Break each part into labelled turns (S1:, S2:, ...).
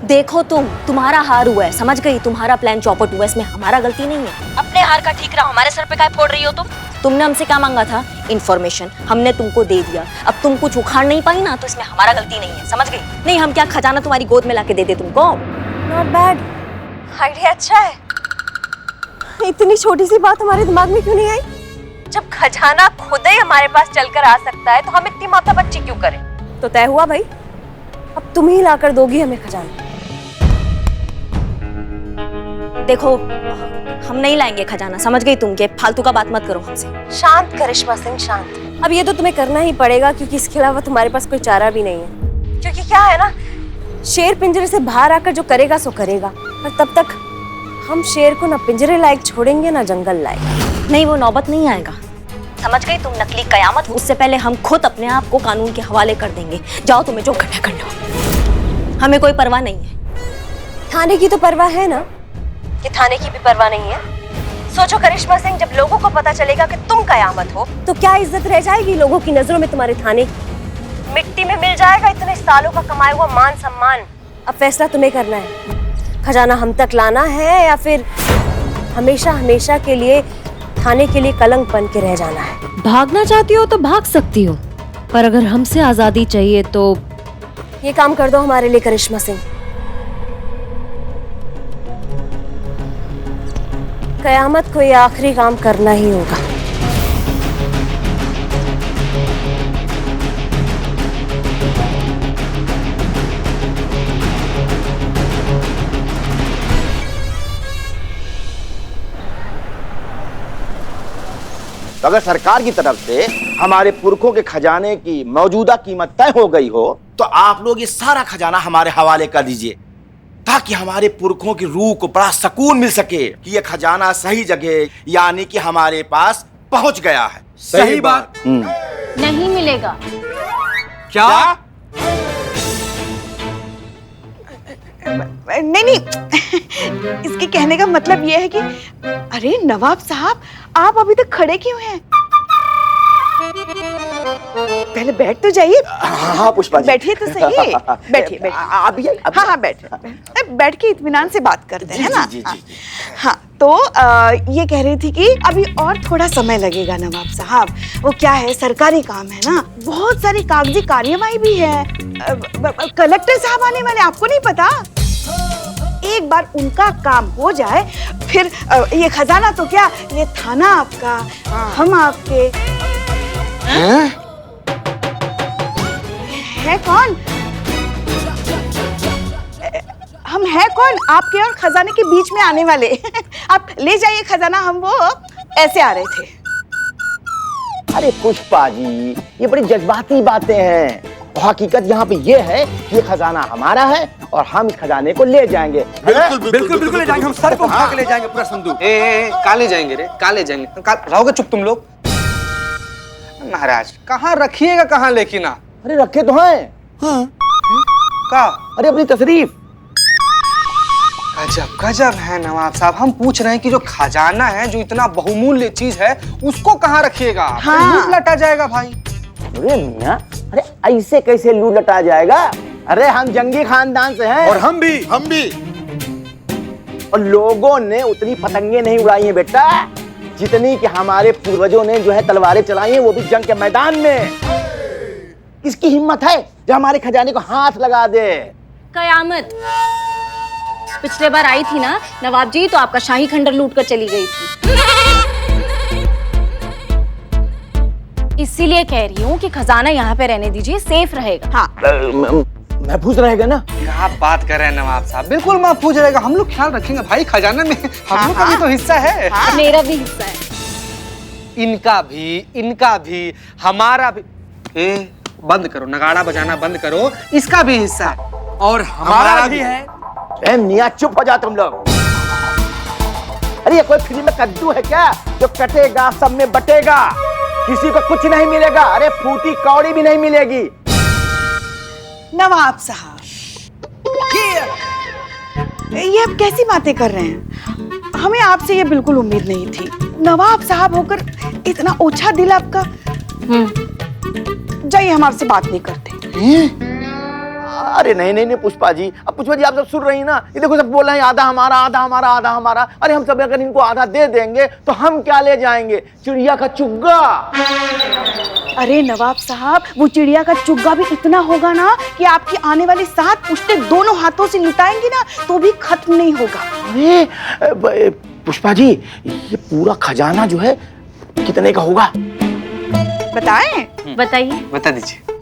S1: देखो तुम्हारा हार हुआ है, समझ गई? तुम्हारा प्लान चौपट हुआ है, इसमें हमारा गलती नहीं है। अपने हार का ठीक रहा, हमारे सर पे काय फोड़ रही हो तुम? तुमने हमसे क्या मांगा था? इन्फॉर्मेशन, हमने तुमको दे दिया। अब तुम कुछ उखाड़ नहीं पाई ना, तो इसमें हमारा गलती नहीं है, समझ गई? नहीं, हम क्या खजाना तुम्हारी गोद में लाके दे दे तुमको? नॉट बैड, आइडिया अच्छा है। इतनी छोटी सी बात हमारे दिमाग में क्यों नहीं आई? जब खजाना खुद ही हमारे पास चलकर आ सकता है तो हम इतनी माथापच्ची क्यों करें? तो तय हुआ भाई, अब तुम ही लाकर दोगी हमें खजाना। देखो, हम नहीं लाएंगे खजाना, समझ गई तुम? के फालतू का बात मत करो हमसे। शांत करिश्मा सिंह, शांत। अब ये तो तुम्हें करना ही पड़ेगा, क्योंकि इसके अलावा तुम्हारे पास कोई चारा भी नहीं है। क्योंकि क्या है ना, शेर पिंजरे से बाहर आकर जो करेगा सो करेगा, पर तब तक हम शेर को ना पिंजरे लायक छोड़ेंगे ना जंगल लायक। नहीं, वो नौबत नहीं आएगा, समझ गई तुम? नकली कयामत, उससे पहले हम खुद अपने आप को कानून के हवाले कर देंगे। जाओ, तुम्हें जो करना करना, हमें कोई परवाह नहीं है। थाने की तो परवाह है ना, कि थाने की भी परवाह नहीं है? सोचो करिश्मा सिंह, जब लोगों को पता चलेगा कि तुम कयामत हो, तो क्या इज्जत रह जाएगी लोगों की नजरों में तुम्हारे थाने की? मिट्टी में मिल जाएगा इतने सालों का कमाया हुआ मान सम्मान। अब फैसला तुम्हें करना है, खजाना हम तक लाना है या फिर हमेशा हमेशा के लिए थाने के लिए कलंक बन के रह जाना है।
S2: भागना चाहती हो तो भाग सकती हो, पर अगर हमसे आजादी चाहिए तो
S1: ये काम कर दो हमारे लिए करिश्मा सिंह। कयामत को ये आखिरी काम करना ही होगा।
S3: तो अगर सरकार की तरफ से हमारे पुरखों के खजाने की मौजूदा कीमत तय हो गई हो, तो आप लोग ये सारा खजाना हमारे हवाले कर दीजिए, ताकि हमारे पुरखों की रूह को बड़ा सुकून मिल सके कि ये खजाना सही जगह, यानी कि हमारे पास पहुंच गया है।
S4: सही बात।
S2: नहीं मिलेगा।
S4: क्या?
S5: नहीं, इसके कहने का मतलब ये है कि अरे नवाब साहब, आप अभी तक खड़े क्यों हैं? पहले बैठ तो जाइए।
S3: हाँ पुष्पा जी,
S5: बैठिए तो सही। बैठिए। हाँ, बैठिए। बैठ के इत्मीनान से बात करते हैं ना। हाँ, तो ये कह रही थी कि अभी और थोड़ा समय लगेगा नवाब साहब। वो क्या है, सरकारी काम है ना, बहुत सारी कागजी कार्यवाही भी है। कलेक्टर साहब आने वाले, आपको नहीं पता? एक बार उनका काम हो जाए, फिर ये खजाना तो क्या, ये थाना आपका, हम आपके। है कौन? हम है कौन आपके और खजाने के बीच में आने वाले? आप ले जाइए खजाना, हम वो ऐसे आ रहे थे।
S3: अरे पुष्पा जी, ये बड़ी जज्बाती बातें हैं। हकीकत यहाँ पे ये है कि ये खजाना हमारा है और हम इस खजाने को ले जाएंगे।
S4: बिल्कुल ले जाएंगे, हम सर पे उठा के ले जाएंगे पूरा संदूक।
S6: काले जाएंगे रे, काले जाएंगे। रहोगे चुप तुम लोग? महाराज कहाँ रखिएगा, कहाँ लेकिन आप?
S3: अरे रखे तो हैं।
S6: हाँ। का?
S3: अरे अपनी तशरीफ।
S6: गजब गजब है नवाब साहब, हम पूछ रहे हैं कि जो खजाना है, जो इतना बहुमूल्य चीज है, उसको कहाँ रखिएगा?
S5: हाँ।
S6: लूट लटा जाएगा भाई।
S3: अरे मियां, अरे ऐसे कैसे लूट लटा जाएगा? अरे हम जंगी खानदान से हैं।
S4: और हम भी।
S3: और लोगों ने उतनी पतंगे नहीं उड़ाई हैं बेटा, जितनी कि हमारे पूर्वजों ने जो है तलवारें चलाई हैं, वो भी जंग के मैदान में। किसकी हिम्मत है जो हमारे खजाने को हाथ लगा दे?
S1: कयामत पिछले बार आई थी ना नवाब जी, तो आपका शाही खंडर लूट कर चली गई थी। इसीलिए कह रही हूँ कि खजाना यहाँ पे रहने दीजिए, सेफ रहेगा।
S5: हाँ,
S3: महफूज रहेगा ना?
S6: क्या बात कर रहे हैं नवाब साहब, बिल्कुल महफूज रहेगा। हम लोग ख्याल रखेंगे भाई, खजाना में हम लोग का भी तो हिस्सा है।
S5: हाँ।
S1: मेरा भी हिस्सा है।
S6: इनका भी, हमारा भी। बंद करो, नगाड़ा बजाना बंद करो, इसका भी हिस्सा है
S4: और हमारा भी है।
S3: ए मियां चुप हो जा तुम लोग। अरे ये कोई फिल्म में कद्दू है क्या जो कटेगा सब में बटेगा? किसी को कुछ नहीं मिलेगा। अरे फूटी कौड़ी भी नहीं मिलेगी।
S5: नवाब साहब, ये आप कैसी बातें कर रहे हैं? हमें आपसे ये बिल्कुल उम्मीद नहीं थी। नवाब साहब होकर इतना ओछा दिल आपका। जाइए, हम आपसे बात नहीं करते।
S3: अरे नहीं नहीं नहीं पुष्पा जी, अब पुष्पा जी आप सब सुन रही हैं ना, ये देखो सब बोल रहे हैं आधा हमारा आधा हमारा आधा हमारा। अरे हम सब अगर इनको आधा दे देंगे तो हम क्या ले जाएंगे? चिड़िया का चुग्गा।
S5: अरे नवाब साहब, वो चिड़िया का चुग्गा भी इतना होगा ना कि आपकी आने वाली 7 पुश्तें दोनों हाथों से लुटाएंगी ना तो भी खत्म नहीं होगा।
S3: अरे पुष्पा जी, ये पूरा खजाना जो है कितने का होगा?
S5: बताएं?
S2: बताइए।
S6: बता दीजिए।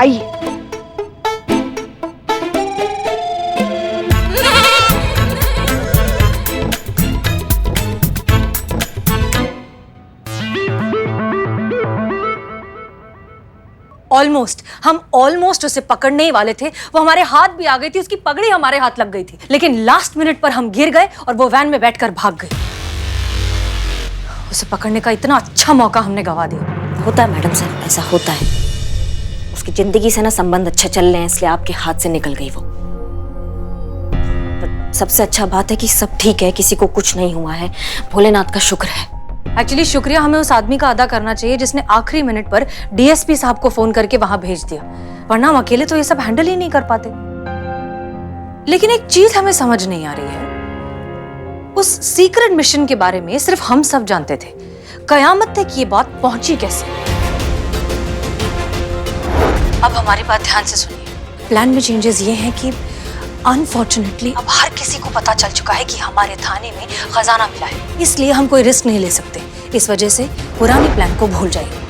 S5: आइए।
S1: हम ऑलमोस्ट उसे पकड़ने ही वाले थे। वो हमारे हाथ भी आ गई थी, उसकी पगड़ी हमारे हाथ लग गई थी, लेकिन लास्ट मिनट पर हम गिर गए और वो वैन में बैठकर भाग गई। उसे पकड़ने का इतना अच्छा मौका हमने गवा दिया।
S2: होता है मैडम सर, ऐसा होता है। उसकी जिंदगी से ना संबंध अच्छे चल रहे हैं, इसलिए आपके हाथ से निकल गई वो। पर सबसे अच्छा बात है कि सब ठीक है, किसी को कुछ नहीं हुआ है, भोलेनाथ का शुक्र है।
S1: एक्चुअली शुक्रिया हमें उस आदमी का अदा करना चाहिए जिसने आखिरी मिनट पर डीएसपी साहब को फोन करके वहां भेज दिया, वरना हम अकेले तो ये सब हैंडल ही नहीं कर पाते। लेकिन एक चीज हमें समझ नहीं आ रही है, उस सीक्रेट मिशन के बारे में सिर्फ हम सब जानते थे, कयामत तक ये बात पहुंची कैसे? अब हमारी बात ध्यान से सुनिए। प्लान में चेंजेस ये हैं कि अनफॉर्चुनेटली अब हर किसी को पता चल चुका है कि हमारे थाने में खजाना मिला है, इसलिए हम कोई रिस्क नहीं ले सकते। इस वजह से पुरानी प्लान को भूल जाइए।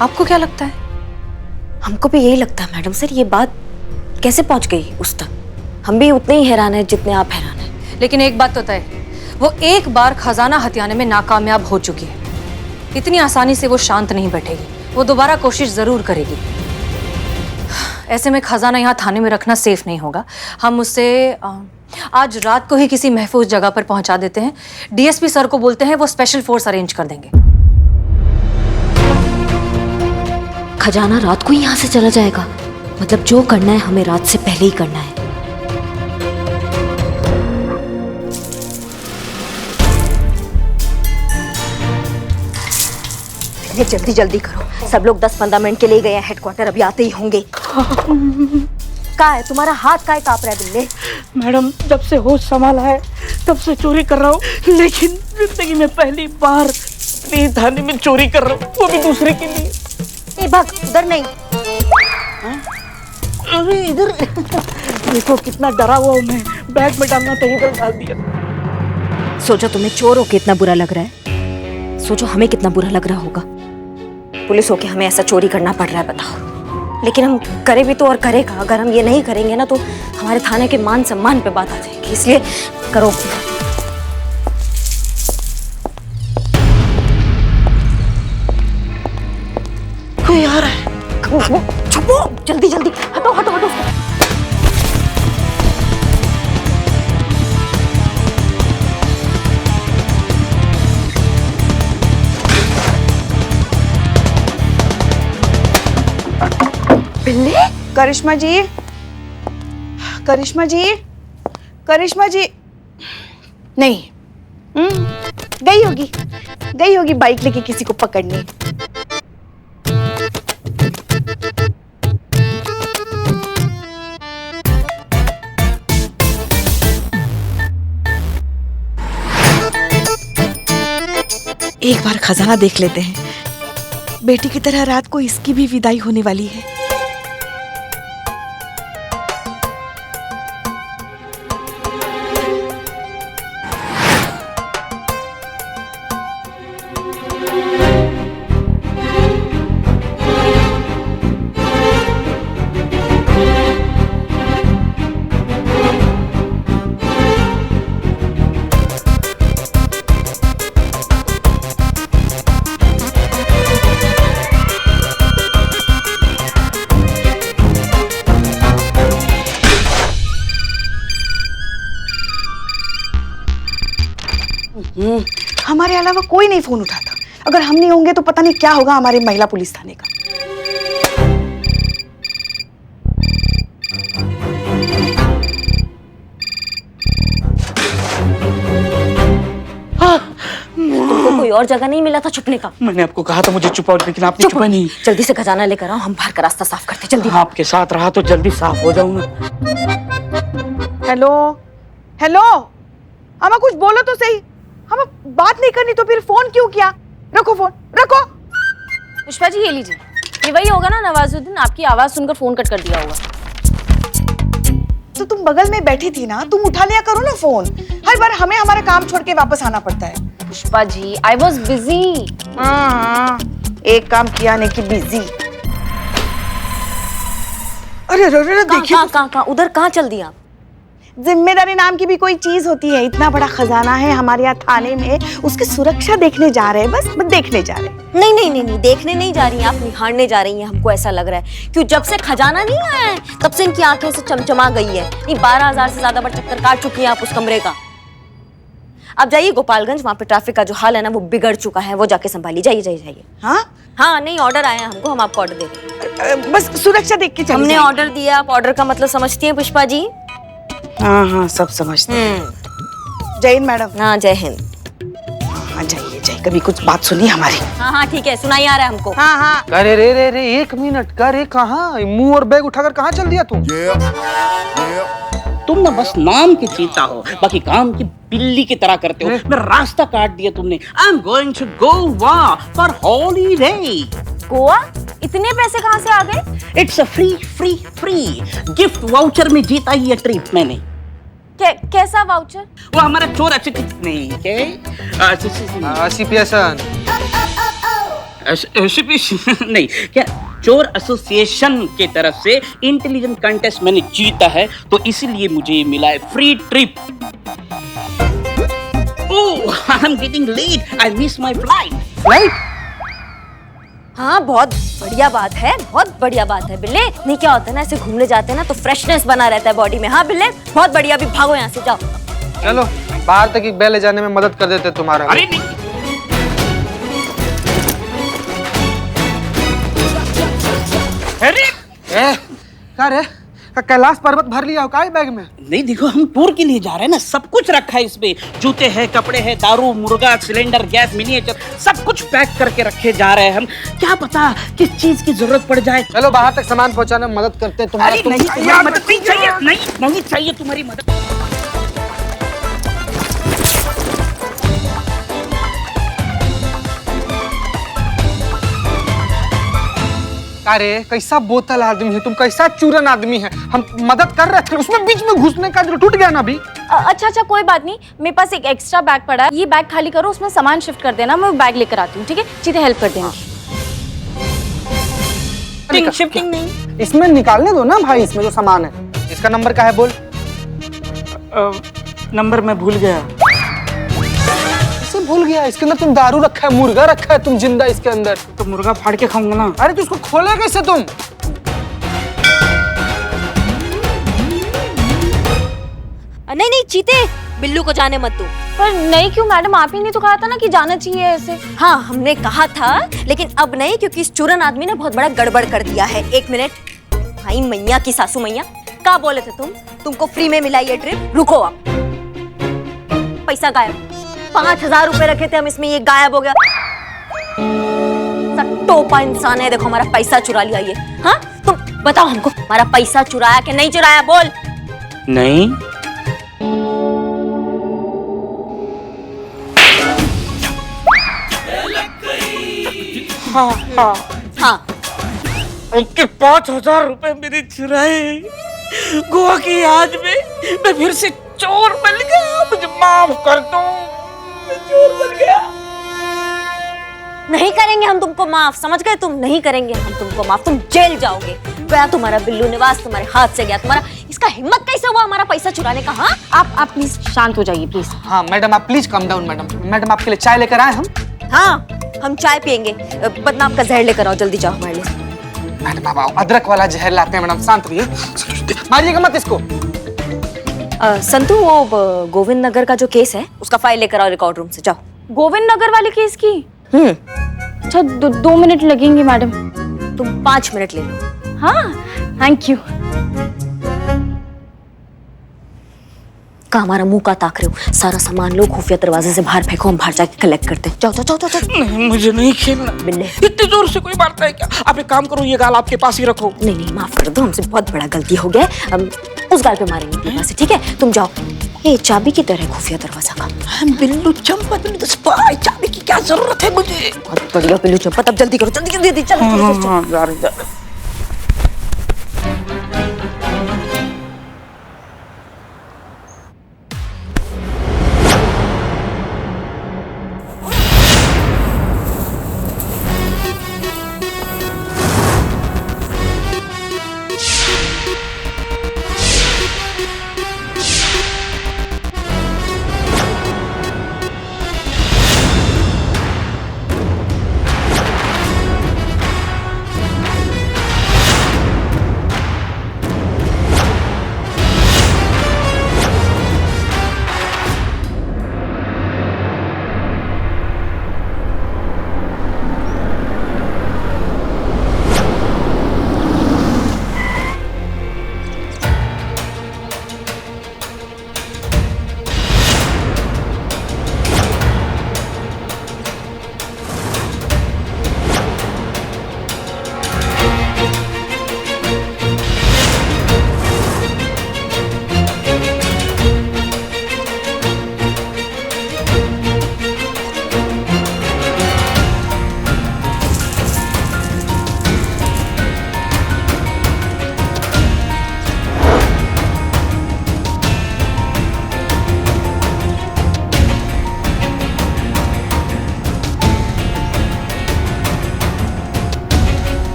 S1: आपको क्या लगता है?
S2: हमको भी यही लगता है मैडम सर, ये बात कैसे पहुंच गई उस तक? हम भी उतने ही हैरान हैं जितने आप हैरान हैं।
S1: लेकिन एक बात तो तय है, वो एक बार खजाना हथियाने में नाकामयाब हो चुकी है। इतनी आसानी से वो शांत नहीं बैठेगी, वो दोबारा कोशिश जरूर करेगी। ऐसे में खजाना यहाँ थाने में रखना सेफ नहीं होगा। हम उसे आज रात को ही किसी महफूज जगह पर पहुंचा देते हैं। डीएसपी सर को बोलते हैं, वो स्पेशल फोर्स अरेंज कर देंगे।
S2: खजाना रात को ही यहाँ से चला जाएगा? मतलब जो करना है हमें रात से पहले ही करना है।
S1: जल्दी जल्दी करो, सब लोग 10-15 मिनट के लिए गए हैं हेडक्वार्टर, अभी आते ही होंगे। का है तुम्हारा हाथ काय कांप रहा है बिल्ले?
S7: मैडम, जब से होश संभाला है तब से चोरी कर रहा हूँ, लेकिन जिंदगी में पहली बार अपने थाने में चोरी कर रहा हूँ, वो भी दूसरे के लिए।
S1: ए भाग, उधर नहीं।
S7: अरे इधर देखो कितना डरा हुआ हूँ मैं, बैग में डालना था इधर डाल दिया।
S2: सोचो तुम्हें चोर होके इतना बुरा लग रहा है, सोचो हमें कितना बुरा लग रहा होगा।
S1: पुलिस होके हमें ऐसा चोरी करना पड़ रहा है, बताओ। लेकिन हम करें भी तो और करेगा, अगर हम ये नहीं करेंगे ना तो हमारे थाने के मान सम्मान पे बात आ जाएगी, इसलिए करो।
S7: कोई आ रहा है।
S1: छुपो, जल्दी जल्दी, हटो हटो हटो।
S5: करिश्मा जी, करिश्मा जी, करिश्मा जी नहीं, गई होगी बाइक लेके किसी को पकड़ने। एक बार खजाना देख लेते हैं, बेटी की तरह रात को इसकी भी विदाई होने वाली है। हमारे अलावा कोई नहीं फोन उठाता। अगर हम नहीं होंगे तो पता नहीं क्या होगा हमारे महिला पुलिस थाने का।
S1: तुमको कोई
S2: कोई और जगह नहीं मिला था छुपने का?
S7: मैंने आपको कहा था मुझे छुपाओ, लेकिन आपने छुपा नहीं।
S2: जल्दी से खजाना लेकर आओ, हम बाहर का रास्ता साफ करते, जल्दी।
S7: आपके साथ रहा तो जल्दी साफ हो जाऊंगा।
S5: हेलो हेलो, हमें कुछ बोलो तो सही। हमें बात नहीं करनी तो फिर फोन क्यों किया? रखो फोन, रखो।
S1: पुष्पा जी ये लीजिए, ये वही होगा ना नवाजुद्दीन, आपकी आवाज सुनकर फोन कट कर दिया होगा।
S5: तो तुम बगल में बैठी थी ना, तुम उठा लिया करो ना फोन। हर बार हमें हमारा काम छोड़ के वापस आना पड़ता है।
S1: Pushpa ji I was busy.
S5: हाँ, एक काम किया नहीं कि बिजी। अरे देखिए,
S2: कहाँ उधर कहाँ चल दिया?
S5: जिम्मेदारी नाम की भी कोई चीज होती है। इतना बड़ा खजाना है हमारे यहाँ थाने में, उसकी सुरक्षा देखने जा रहे हैं, बस देखने जा रहे हैं।
S2: नहीं नहीं नहीं नहीं, देखने नहीं जा रही हैं आप, निहारने जा रही हैं। हमको ऐसा लग रहा है क्यों जब से खजाना नहीं आया है तब से इनकी आंखें से चमचमा गई है। नहीं 12,000 से ज्यादा बार चक्कर काट चुकी हैं आप उस कमरे का। अब जाइए गोपालगंज, वहाँ पे ट्रैफिक का जो हाल है ना वो बिगड़ चुका है, वो जाके संभालिए। जाइए जाइए जाइए।
S5: हाँ
S2: हाँ नहीं, ऑर्डर आया है हमको, हम आपको ऑर्डर दे रहे हैं।
S5: बस सुरक्षा देख के चलिए।
S2: हमने ऑर्डर दिया, आप ऑर्डर का मतलब समझती हैं पुष्पा जी?
S5: हाँ हाँ सब समझते हैं। जय हिंद मैडम।
S2: हाँ जय हिंद।
S5: हाँ जाइए जाइए, कभी कुछ बात सुनिए हमारी।
S2: हाँ हाँ ठीक है, सुनाई आ रहा है हमको।
S5: हाँ हाँ।
S6: अरे रे रे रे, एक मिनट, करे कहाँ मुंह और बैग उठाकर कहाँ चल दिया तुम?
S7: तुम ना बस नाम के चीता हो, बाकी काम की बिल्ली की तरह करते हो। मेरा रास्ता काट दिया तुमने। I am going to Goa for holiday.
S1: Goa? इतने पैसे कहाँ से आ गए?
S7: It's a free gift voucher में जीता ये ट्रिप मैंने।
S1: कैसा वाउचर?
S7: वो हमारा चोर नहीं नहीं क्या, चोर एसोसिएशन के तरफ से इंटेलिजेंट कंटेस्ट मैंने जीता है, तो इसीलिए मुझे ये मिला है free trip. Oh I am getting late, I miss my flight.
S2: हाँ बहुत बढ़िया बात है, बहुत बढ़िया बात है बिल्ले। नहीं क्या होता है ना, ऐसे घूमने जाते हैं ना तो फ्रेशनेस बना रहता है बॉडी में। हाँ बिल्ले बहुत बढ़िया, अभी भागो यहाँ से, जाओ।
S6: चलो बाहर तक एक बैल ले जाने में मदद कर देते तुम्हारा।
S7: अरे नहीं, अरे
S6: क्या रे, कैलाश पर्वत भर लिया हो का बैग में?
S7: नहीं देखो, हम टूर के लिए जा रहे हैं ना, सब कुछ रखा है इसमें। जूते हैं, कपड़े हैं, दारू, मुर्गा, सिलेंडर, गैस, मिनिएचर, सब कुछ पैक करके रखे जा रहे हैं हम। क्या पता किस चीज की जरूरत पड़ जाए।
S6: चलो बाहर तक सामान पहुंचाने में मदद करते हैं तुम्हारा।
S7: अरे नहीं, तुम्हारी मदद नहीं चाहिए, नहीं चाहिए तुम्हारी मदद।
S6: अरे कैसा बोतल आदमी है तुम, कैसा चूरन आदमी है। हम मदद कर रहे थे, उसमें बीच में घुसने का टूट गया ना अभी।
S1: अच्छा कोई बात नहीं, मेरे पास एक एक्स्ट्रा बैग पड़ा है, ये बैग खाली करो, उसमें सामान शिफ्ट कर देना, मैं बैग लेकर आती हूँ, ठीक है? चीजें हेल्प कर देंगी।
S7: शिफ्टिंग नहीं,
S6: इसमें निकालने दो ना भाई, इसमें जो सामान है। इसका नंबर क्या है बोल?
S7: नंबर मैं भूल गया।
S6: इसे भूल गया? इसके अंदर तुम दारू रखा है, मुर्गा रखा है, तुम जिंदा इसके अंदर।
S7: तो मुर्गा फाड़ के खाऊंगा ना।
S6: अरे तो उसको खोले कैसे तुम?
S2: नहीं चीते, बिल्लू को जाने मत दो।
S1: पर नहीं क्यों मैडम, आप ही ने तो कहा था ना कि जाना चाहिए ऐसे।
S2: हाँ हमने कहा था, लेकिन अब नहीं, क्योंकि इस चूरन आदमी ने बहुत बड़ा गड़बड़ कर दिया है। एक मिनट, भाई मैया की सासू मैया, क्या बोले थे तुमको फ्री में मिला ये ट्रिप? रुको आप, पैसा गायब। 5,000 रुपए रखे थे हम इसमें, ये गायब हो गया। टोपा इंसान है, देखो हमारा पैसा चुरा लिया ये। हाँ तुम बताओ हमको, हमारा पैसा चुराया कि नहीं चुराया? बोल।
S7: नहीं
S2: हाँ
S7: उनके 5,000 रुपए मेरे चुराए। गोवा की याद में मैं फिर से चोर बन गया, मुझे माफ कर दो, मैं चोर बन गया।
S2: नहीं करेंगे हम तुमको माफ, समझ गए तुम? नहीं करेंगे हम तुमको माफ, तुम जेल जाओगे। गया तुम्हारा बिल्लू निवास, तुम्हारे हाथ से गया। तुम्हारा इसका हिम्मत कैसे हुआ हमारा पैसा चुराने का? हाँ
S1: आप प्लीज शांत हो जाइए प्लीज।
S6: हाँ मैडम आप प्लीज कम डाउन। मैडम आपके लिए चाय लेकर आए हम।
S2: हाँ हम चाय पियेंगे, बदनाम का जहर लेकर आओ, जल्दी जाओ हमारे लिए।
S6: मैडम आप आओ, अदरक वाला जहर लाते हैं मैडम, शांत रहिए, मारिएगा मत इसको।
S2: संतू वो गोविंद नगर का जो केस है उसका फाइल लेकर आओ रिकॉर्ड रूम से, जाओ।
S1: गोविंद नगर वाले केस की? अच्छा 2 मिनट लगेंगे मैडम।
S2: तुम 5 मिनट ले लो।
S1: हाँ थैंक यू।
S2: का हमारा मुंह का ताक रहे हो? सारा सामान लो, खुफिया दरवाजे से बाहर फेंको, हम बाहर जाके कलेक्ट करते हैं। जाओ जाओ जाओ जाओ।
S7: नहीं, मुझे नहीं खेलना।
S2: बिल्ले।
S7: इतनी जोर से कोई मारता है क्या? आप एक काम करो, ये गाल आपके पास ही रखो।
S2: नहीं नहीं, माफ कर दो, हमसे बहुत बड़ा गलती हो गया। हम उस गाल पे मारेंगे अपने पास से, ठीक है? तुम जाओ। ये चाबी की तरह खुफिया दरवाजा का।
S7: बिल्लू चंपा, बिल्लू तो स्पाई, चाबी की क्या जरूरत है मुझे?
S2: बहुत बढ़िया बिल्लू चंपा, अब जल्दी करो, जल्दी जल्दी चल।
S7: जा रही है।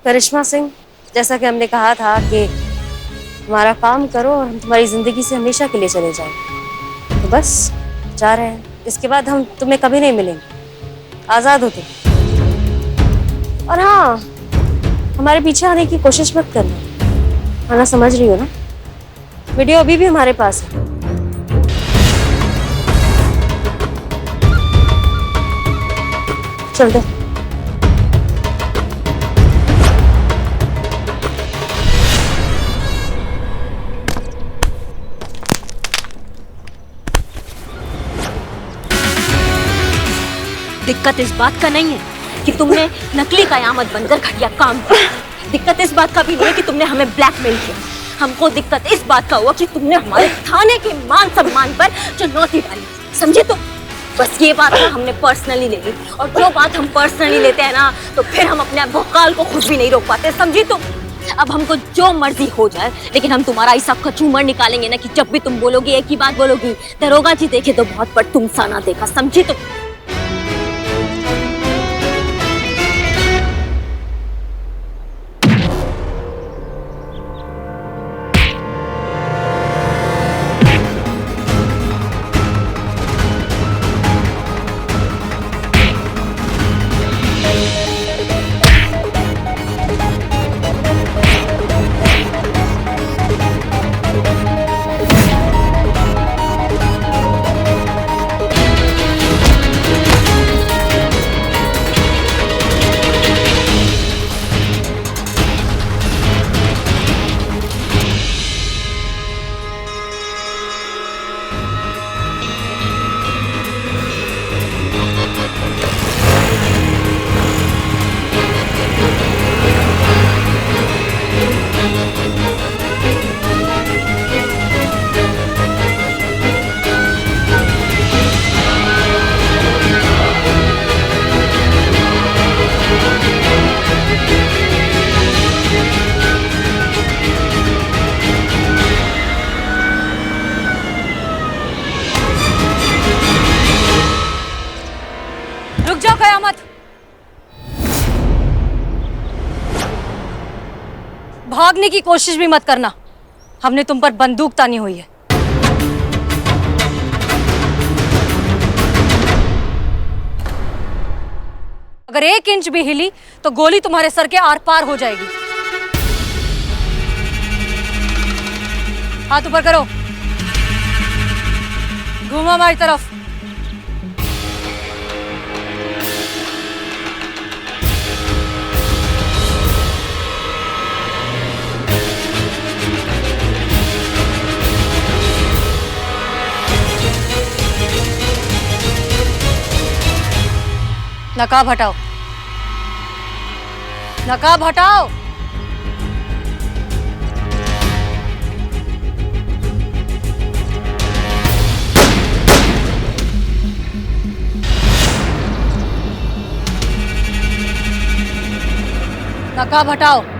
S1: करिश्मा सिंह, जैसा कि हमने कहा था कि हमारा काम करो और हम तुम्हारी जिंदगी से हमेशा के लिए चले जाएं, तो बस जा रहे हैं। इसके बाद हम तुम्हें कभी नहीं मिलेंगे, आजाद हो तुम। और हाँ, हमारे पीछे आने की कोशिश मत करना, आना समझ रही हो ना? वीडियो अभी भी हमारे पास है। चल दो।
S2: दिक्कत इस बात का नहीं है कि तुमने नकली कयामत बनकर घटिया काम किया। दिक्कत इस बात का भी नहीं है कि तुमने हमें ब्लैकमेल किया। हमको दिक्कत इस बात का हुआ कि तुमने हमारे थाने के मान सम्मान पर चुनौती डाली। समझे तुम? बस ये बात ना हमने पर्सनली ले ली, और जो बात हम पर्सनली लेते हैं ना, तो फिर हम अपने भौकाल को खुद भी नहीं रोक पाते। समझी तुम? अब हमको जो मर्जी हो जाए, लेकिन हम तुम्हारा ऐसा कचूमर निकालेंगे ना कि जब भी तुम बोलोगी एक ही बात बोलोगी, दरोगा जी देखे तो बहुत, पर तुम सा ना देखा। समझी तुम?
S1: भागने की कोशिश भी मत करना, हमने तुम पर बंदूक तानी हुई है। अगर 1 इंच भी हिली तो गोली तुम्हारे सर के आर पार हो जाएगी। हाथ ऊपर करो, घूमो हमारी तरफ। नकाब हटाओ, नकाब हटाओ। नकाब हटाओ।